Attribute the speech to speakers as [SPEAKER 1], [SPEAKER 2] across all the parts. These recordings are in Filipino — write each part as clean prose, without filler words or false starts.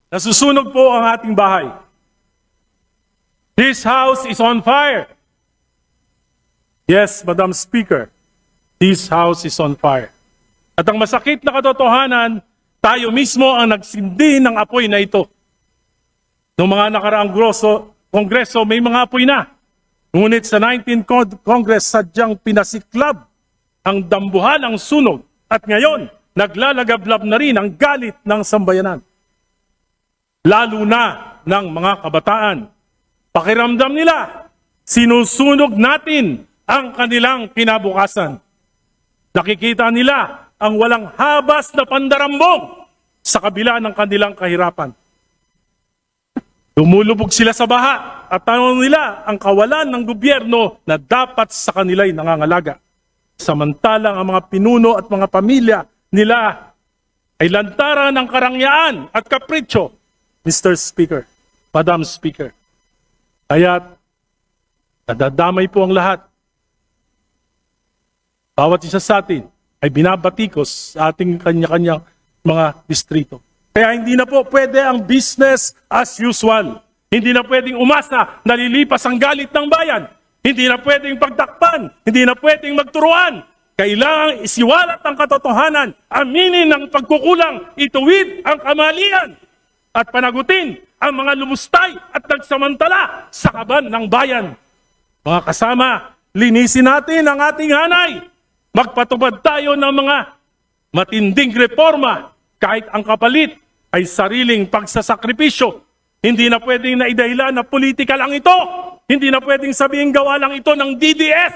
[SPEAKER 1] Nasusunog po ang ating bahay. This house is on fire. Yes, Madam Speaker, this house is on fire. At ang masakit na katotohanan, tayo mismo ang nagsindi ng apoy na ito. Noong mga nakaraang kongreso, may mga apoy na. Ngunit sa 19th Congress, sadyang pinasiklab ang dambuhan ng sunog. At ngayon, naglalagablab na rin ang galit ng sambayanan. Lalo na ng mga kabataan. Pakiramdam nila, sinusunog natin ang kanilang kinabukasan. Nakikita nila ang walang habas na pandarambong sa kabila ng kanilang kahirapan. Lumulubog sila sa baha at tanong nila ang kawalan ng gobyerno na dapat sa kanila'y nangangalaga. Samantalang ang mga pinuno at mga pamilya nila ay lantaran ng karangyaan at kapritsyo. Mr. Speaker, Madam Speaker, kaya't nadadamay po ang lahat. Bawat isa sa atin ay binabatikos sa ating kanya-kanyang mga distrito. Kaya hindi na po pwede ang business as usual. Hindi na pwedeng umasa na lilipas ang galit ng bayan. Hindi na pwedeng pagtakpan. Hindi na pwedeng magturuan. Kailangang isiwalat ang katotohanan, aminin ang pagkukulang, ituwid ang kamalian, at panagutin ang mga lumustay at nagsamantala sa kaban ng bayan. Mga kasama, linisin natin ang ating hanay. Magpatupad tayo ng mga matinding reforma kahit ang kapalit ay sariling pagsasakripisyo. Hindi na pwedeng naidahilan na politika lang ito. Hindi na pwedeng sabihin gawa lang ito ng DDS,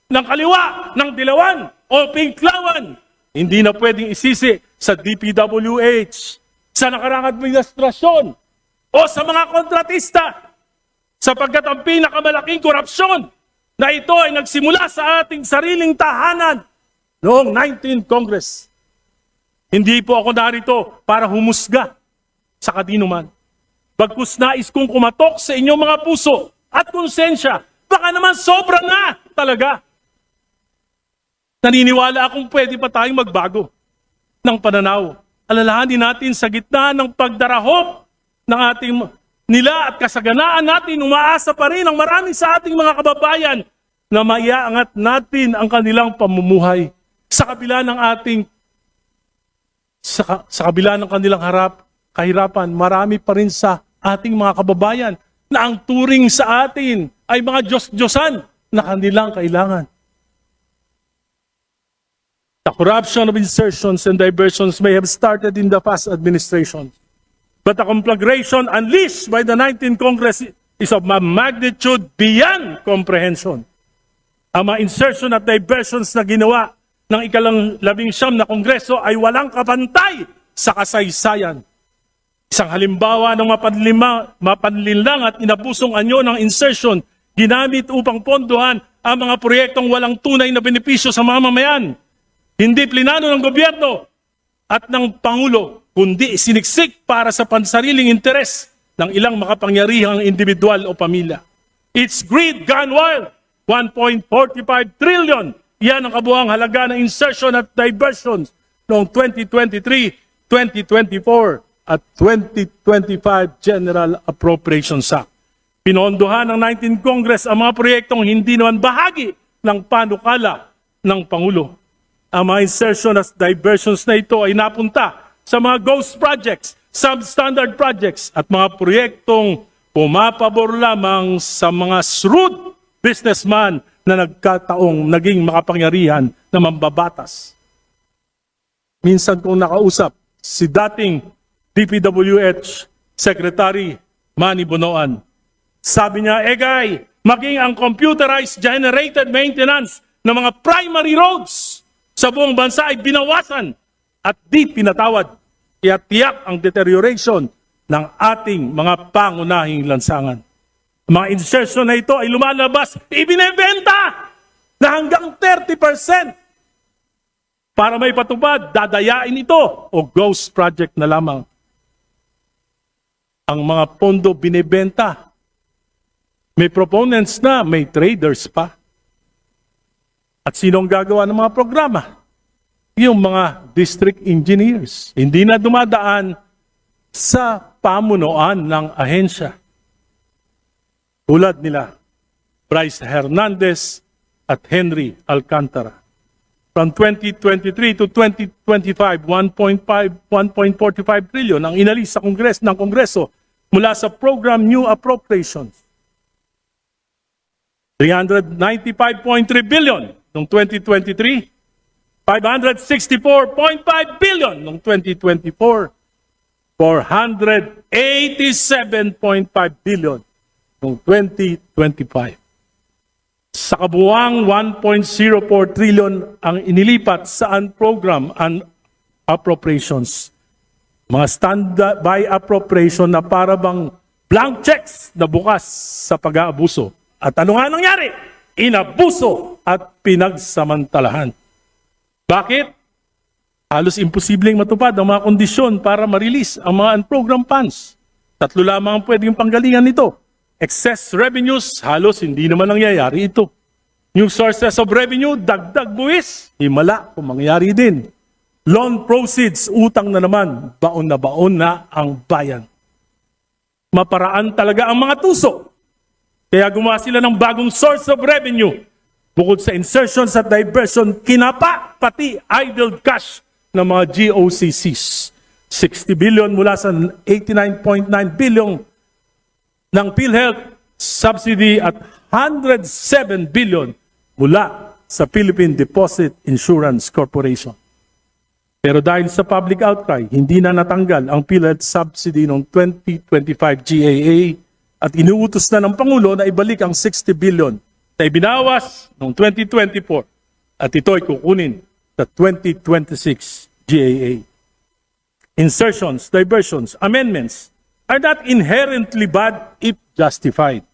[SPEAKER 1] ng kaliwa, ng dilawan o pinklawan. Hindi na pwedeng isisi sa DPWH, sa nakaraang administrasyon o sa mga kontratista, sapagkat ang pinakamalaking korupsyon na ito ay nagsimula sa ating sariling tahanan noong 19th Congress. Hindi po ako narito para humusga sa kadinuman. Bagkus nais kong kumatok sa inyong mga puso at konsensya. Baka naman sobra na talaga. Naniniwala akong pwede pa tayong magbago ng pananaw. Alalahanin natin sa gitna ng pagdarahop ng ating nila at kasaganaan natin, umaasa pa rin ang marami sa ating mga kababayan na maiaangat natin ang kanilang pamumuhay sa kabila ng kabila ng kanilang kahirapan. Marami pa rin sa ating mga kababayan na ang turing sa atin ay mga Diyos-Diyosan na kanilang kailangan. The corruption of insertions and diversions may have started in the past administration, but the conflagration unleashed by the 19th Congress is of a magnitude beyond comprehension. Ang mga insertion at diversions na ginawa ng ika-19 na Kongreso ay walang kapantay sa kasaysayan. Isang halimbawa ng mapanlinlang at inabusong anyo ng insertion ginamit upang pondohan ang mga proyektong walang tunay na benepisyo sa mamamayan. Hindi plinano ng gobyerno at ng Pangulo, kundi siniksik para sa pansariling interes ng ilang makapangyarihang individual o pamilya. It's greed gone wild. 1.45 trillion. Yan ang kabuuang halaga ng insertion at diversions noong 2023, 2024 at 2025 General Appropriations Act. Pinondohan ng 19th Congress ang mga proyektong hindi naman bahagi ng panukala ng Pangulo. Ang mga insertion at diversions na ito ay napunta sa mga ghost projects, substandard projects at mga proyektong pumapabor lamang sa mga shrewd businessman na naging makapangyarihan na mambabatas. Minsan kong nakausap si dating DPWH Secretary Manny Bonoan. Sabi niya, Egay, maging ang computerized generated maintenance ng mga primary roads sa buong bansa ay binawasan at di pinatawad. Kaya tiyak ang deterioration ng ating mga pangunahing lansangan. Mga insertion na ito ay lumalabas, ibinebenta na hanggang 30%. Para may patupad, dadayain ito o ghost project na lamang. Ang mga pondo binebenta. May proponents na, may traders pa. At sinong gagawa ng mga programa? Yung mga district engineers. Hindi na dumadaan sa pamunuan ng ahensya. Tulad nila Bryce Hernandez at Henry Alcantara. From 2023 to 2025, 1.45 trillion ang inalis sa Kongreso mula sa program New Appropriations. 395.3 billion noong 2023, 564.5 billion noong 2024, 487.5 billion noong 2025. Sa kabuuang 1.04 trillion ang inilipat sa program and appropriations. Mga standby appropriation na para bang blank checks na bukas sa pag-aabuso. At ano nga nangyari? Inabuso at pinagsamantalahan. Bakit? Halos imposibleng matupad ang mga kondisyon para ma-release ang mga unprogrammed funds. 3 lamang ang pwedeng panggalingan nito. Excess revenues, halos hindi naman nangyayari ito. New sources of revenue, dagdag buwis, himala kung mangyayari din. Loan proceeds, utang na naman, baon na ang bayan. Maparaan talaga ang mga tuso. Kaya gumawa sila ng bagong source of revenue. Bukod sa insertions at diversion, kinapa pati idle cash ng mga GOCCs. 60 billion mula sa 89.9 billion ng PhilHealth subsidy at 107 billion mula sa Philippine Deposit Insurance Corporation. Pero dahil sa public outcry, hindi na natanggal ang PhilHealth subsidy noong 2025 GAA at inuutos na ng Pangulo na ibalik ang 60 billion na ibinawas noong 2024 at ito'y kukunin sa 2026 GAA. Insertions, diversions, amendments are not inherently bad if justified.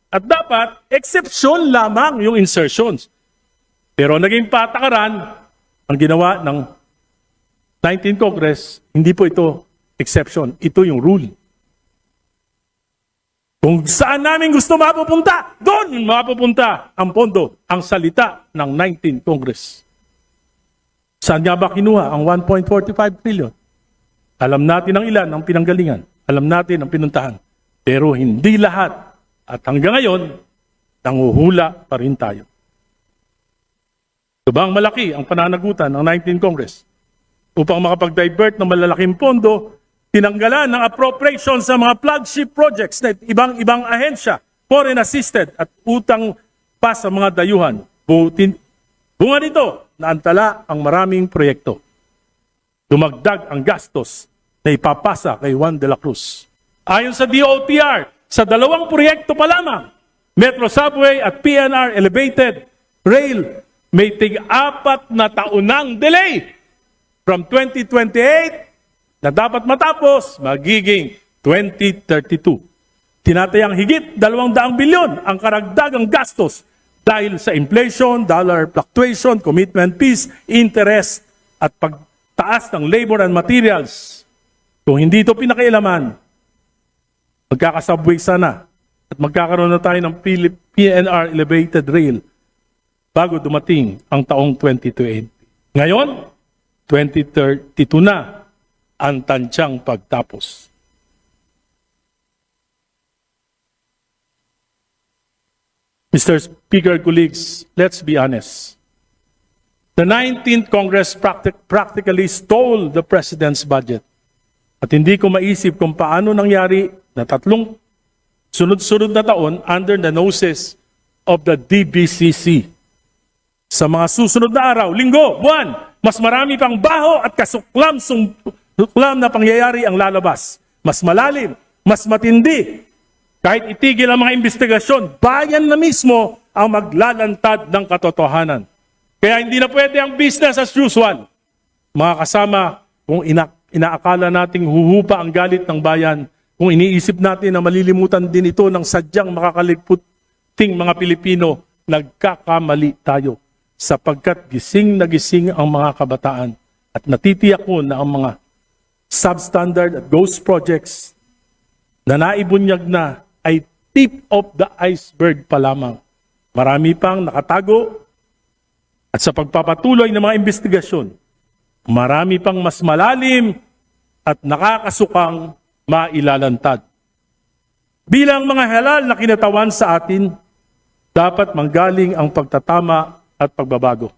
[SPEAKER 1] Dapat, exception lamang yung insertions. Pero naging patakaran, ang ginawa ng 19th Congress, hindi po ito exception, ito yung rule. Kung saan namin gusto mapupunta, doon mapupunta ang pondo, ang salita ng 19th Congress. Saan nga ba kinuha ang 1.45 trillion? Alam natin ang ilan ang pinanggalingan. Alam natin ang pinuntahan. Pero hindi lahat. At hanggang ngayon, nanguhula pa rin tayo. Subang malaki ang pananagutan ng 19th Congress upang makapag-divert ng malalaking pondo, tinanggalan ng appropriation sa mga flagship projects na ibang ahensya, foreign assisted at utang pa sa mga dayuhan. Bunga nito, naantala ang maraming proyekto. Dumagdag ang gastos na ipapasa kay Juan de la Cruz. Ayon sa DOTR, sa 2 proyekto pa lamang, Metro Subway at PNR Elevated Rail, may tig-4 na taonang delay. From 2028 na dapat matapos, magiging 2032. Tinatayang higit 200 bilyon ang karagdagang gastos dahil sa inflation, dollar fluctuation, commitment fees, interest at pagtaas ng labor and materials. Kung hindi ito pinakailaman, magkakasubway sana at magkakaroon na tayo ng PNR Elevated Rail bago dumating ang taong 2028. Ngayon, 2032 na ang tansyang pagtapos. Mr. Speaker, colleagues, let's be honest. The 19th Congress practically stole the President's budget. At hindi ko maisip kung paano nangyari na 3 sunod-sunod na taon under the noses of the DBCC. Sa mga susunod na araw, linggo, buwan, mas marami pang baho at kasuklam na pangyayari ang lalabas. Mas malalim, mas matindi. Kahit itigil ang mga investigasyon, bayan na mismo ang maglalantad ng katotohanan. Kaya hindi na pwede ang business as usual. Mga kasama, kung inaakala nating huhupa ang galit ng bayan, kung iniisip natin na malilimutan din ito ng sadyang makakaligputing mga Pilipino, nagkakamali tayo. Sapagkat gising na gising ang mga kabataan at natitiyak ko na ang mga substandard at ghost projects na naibunyag na ay tip of the iceberg pa lamang. Marami pang nakatago at sa pagpapatuloy ng mga investigasyon, marami pang mas malalim at nakakasukang mailalantad. Bilang mga halal na kinatawan sa atin, dapat manggaling ang pagtatama at pagbabago.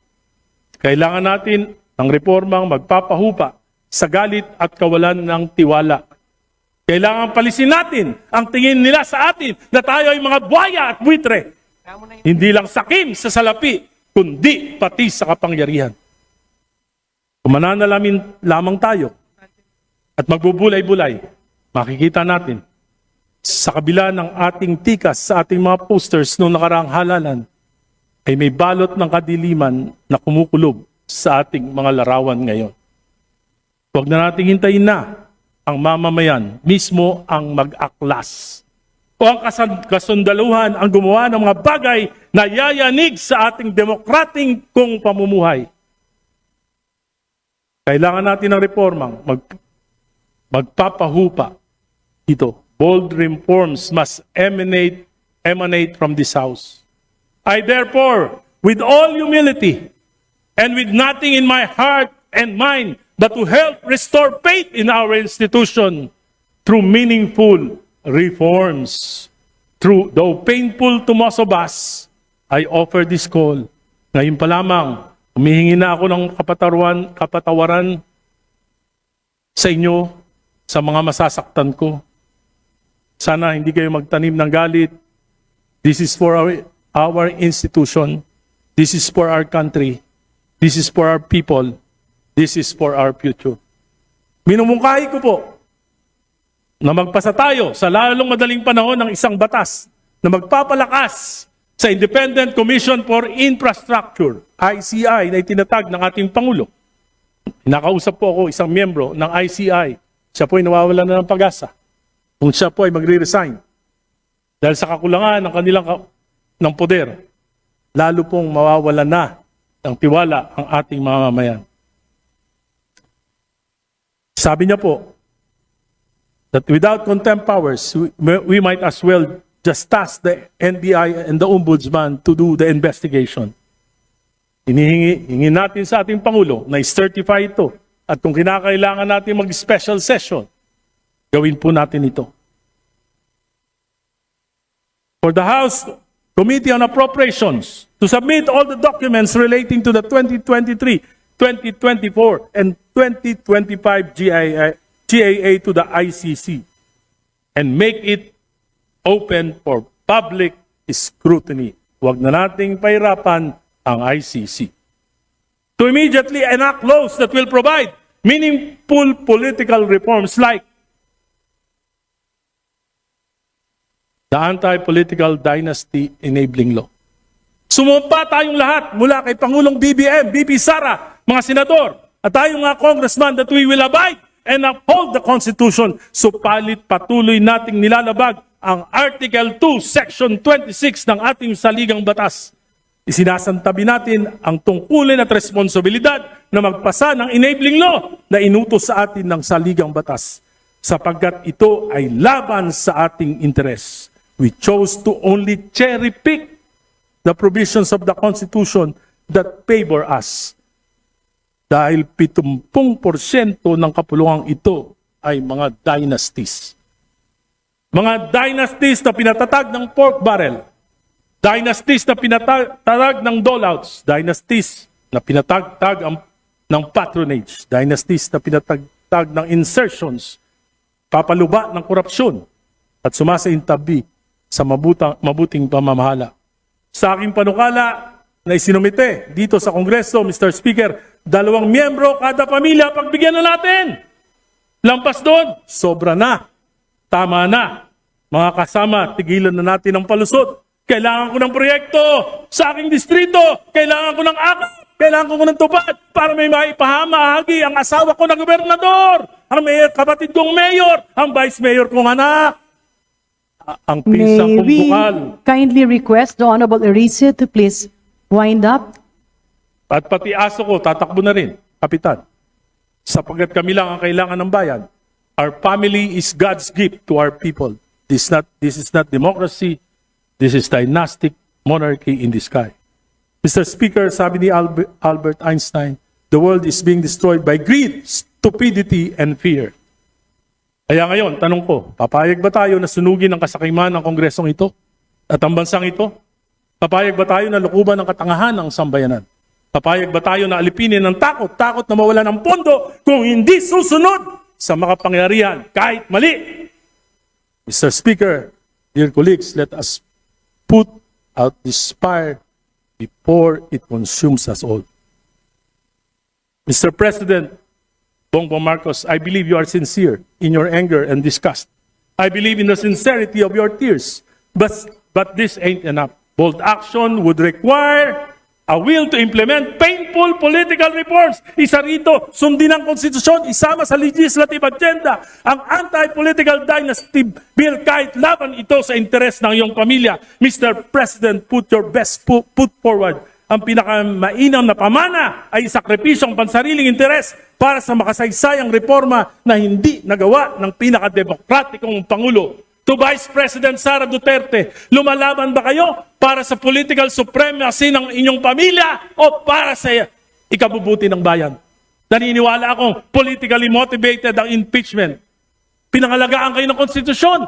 [SPEAKER 1] Kailangan natin ng reformang magpapahupa sa galit at kawalan ng tiwala. Kailangan palisin natin ang tingin nila sa atin na tayo ay mga buhaya at buitre. Hindi lang sakim sa salapi, kundi pati sa kapangyarihan. Kung mananalamin lamang tayo at magbubulay-bulay, makikita natin sa kabila ng ating tikas sa ating mga posters noong nakaraang halalan, ay may balot ng kadiliman na kumukulob sa ating mga larawan ngayon. Huwag na nating hintayin na ang mamamayan mismo ang mag-aklas o ang kasundaluhan ang gumawa ng mga bagay na yayanig sa ating demokrating kung pamumuhay. Kailangan natin ng reformang magpapahupa ito. Bold reforms must emanate from this house. I therefore, with all humility and with nothing in my heart and mind but to help restore faith in our institution through meaningful reforms. Though painful to most of us, I offer this call. Ngayon pa lamang, humihingi na ako ng kapatawaran sa inyo, sa mga masasaktan ko. Sana hindi kayo magtanim ng galit. This is for our institution. This is for our country. This is for our people. This is for our future. Minumungkahi ko po na magpasa tayo sa lalong madaling panahon ng isang batas na magpapalakas sa Independent Commission for Infrastructure, ICI, na itinatag ng ating Pangulo. Nakausap po ako isang miyembro ng ICI. Siya po ay nawawalan na ng pag-asa. Kung siya po ay magre-resign dahil sa kakulangan ng kanilang ng poder, lalo pong mawawalan na ng tiwala ang ating mamamayan. Sabi niya po, that without contempt powers, we might as well just task the NBI and the Ombudsman to do the investigation. Hingi natin sa ating Pangulo na i-certify ito. At kung kinakailangan natin mag-special session, gawin po natin ito. For the House Committee on Appropriations to submit all the documents relating to the 2023, 2024, and 2025 GAA to the ICC and make it open for public scrutiny. Huwag na nating pahirapan ang ICC. To immediately enact laws that will provide meaningful political reforms like the Anti-Political Dynasty Enabling Law. Sumumpa tayong lahat mula kay Pangulong BBM, BP Sara, mga senador, at tayong mga congressman that we will abide and uphold the Constitution. Supalit patuloy nating nilalabag ang Article 2, Section 26 ng ating saligang batas. Isinasantabi natin ang tungkulin at responsibilidad na magpasa ng enabling law na inutos sa atin ng saligang batas sapagkat ito ay laban sa ating interes. We chose to only cherry-pick the provisions of the Constitution that favor us. Dahil 70% ng kapulungang ito ay mga dynasties. Mga dynasties na pinatatag ng pork barrel. Dynasties na pinatag ng dolouts. Dynasties na pinatagtag ng patronage. Dynasties na pinatagtag ng insertions. Papaluba ng korupsyon. At sumasaintabi sa mabuting pamamahala. Sa aking panukala na isinumite dito sa Kongreso, Mr. Speaker, 2 miyembro kada pamilya, pagbigyan na natin. Lampas doon, sobra na. Tama na. Mga kasama, tigilan na natin ang palusot. Kailangan ko ng proyekto sa aking distrito. Kailangan ko ng akap. Kailangan ko ng tupad para may maipahamahagi ang asawa ko na gobernador, ang kapatid kong mayor, ang vice mayor kong anak. Ang pisang
[SPEAKER 2] May we
[SPEAKER 1] kumbukal.
[SPEAKER 2] kindly request the Honorable Erice to please wind up?
[SPEAKER 1] At pati aso ko, tatakbo na rin, Kapitan. Sapagkat kami lang ang kailangan ng bayan. Our family is God's gift to our people. This is not democracy. This is dynastic monarchy in the sky. Mr. Speaker, sabi ni Albert Einstein, the world is being destroyed by greed, stupidity, and fear. Kaya ngayon, tanong ko, papayag ba tayo na sunugin ang kasakiman ng kongresong ito at ang bansang ito? Papayag ba tayo na lukuban ng katangahan ng sambayanan? Papayag ba tayo na alipinin ng takot na mawala ng pondo kung hindi susunod sa makapangyarihan kahit mali? Mr. Speaker, dear colleagues, let us put out this fire before it consumes us all. Mr. President Bongbong Marcos, I believe you are sincere in your anger and disgust. I believe in the sincerity of your tears. But this ain't enough. Bold action would require a will to implement painful political reforms. Isa rito, sundin ang konstitusyon, isama sa legislative agenda ang anti-political dynasty bill kahit laban ito sa interes ng iyong pamilya. Mr. President, put your best foot forward. Ang pinakamainam na pamana ay sakripisyong pansariling interes para sa makasaysayang reforma na hindi nagawa ng pinakademokratikong Pangulo. To Vice President Sara Duterte, lumalaban ba kayo para sa political supremacy ng inyong pamilya o para sa ikabubuti ng bayan? Naniniwala akong politically motivated ang impeachment. Pinangalagaan kayo ng konstitusyon.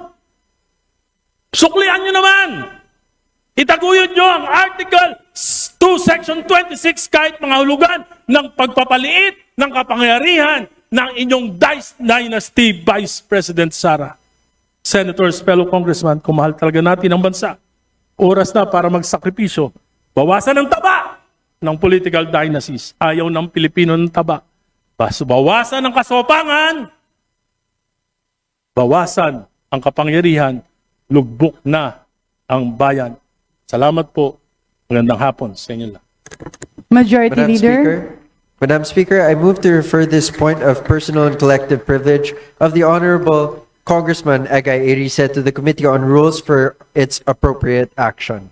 [SPEAKER 1] Suklian nyo naman. Itaguyod nyo ang Article 2, Section 26 kahit mga hulugan ng pagpapaliit ng kapangyarihan ng inyong Dynasty Vice President Sara. Senators, fellow congressman, kung mahal talaga natin ang bansa, oras na para magsakripisyo, bawasan ang taba ng political dynasties. Ayaw ng Pilipino ng taba. Bawasan ang kasopangan, bawasan ang kapangyarihan, lugbok na ang bayan. Salamat po. Magandang hapon sa inyo lang.
[SPEAKER 2] Majority Leader.
[SPEAKER 3] Madam Speaker, I move to refer this point of personal and collective privilege of the Honorable Congressman Egay Erice to the Committee on Rules for its appropriate action.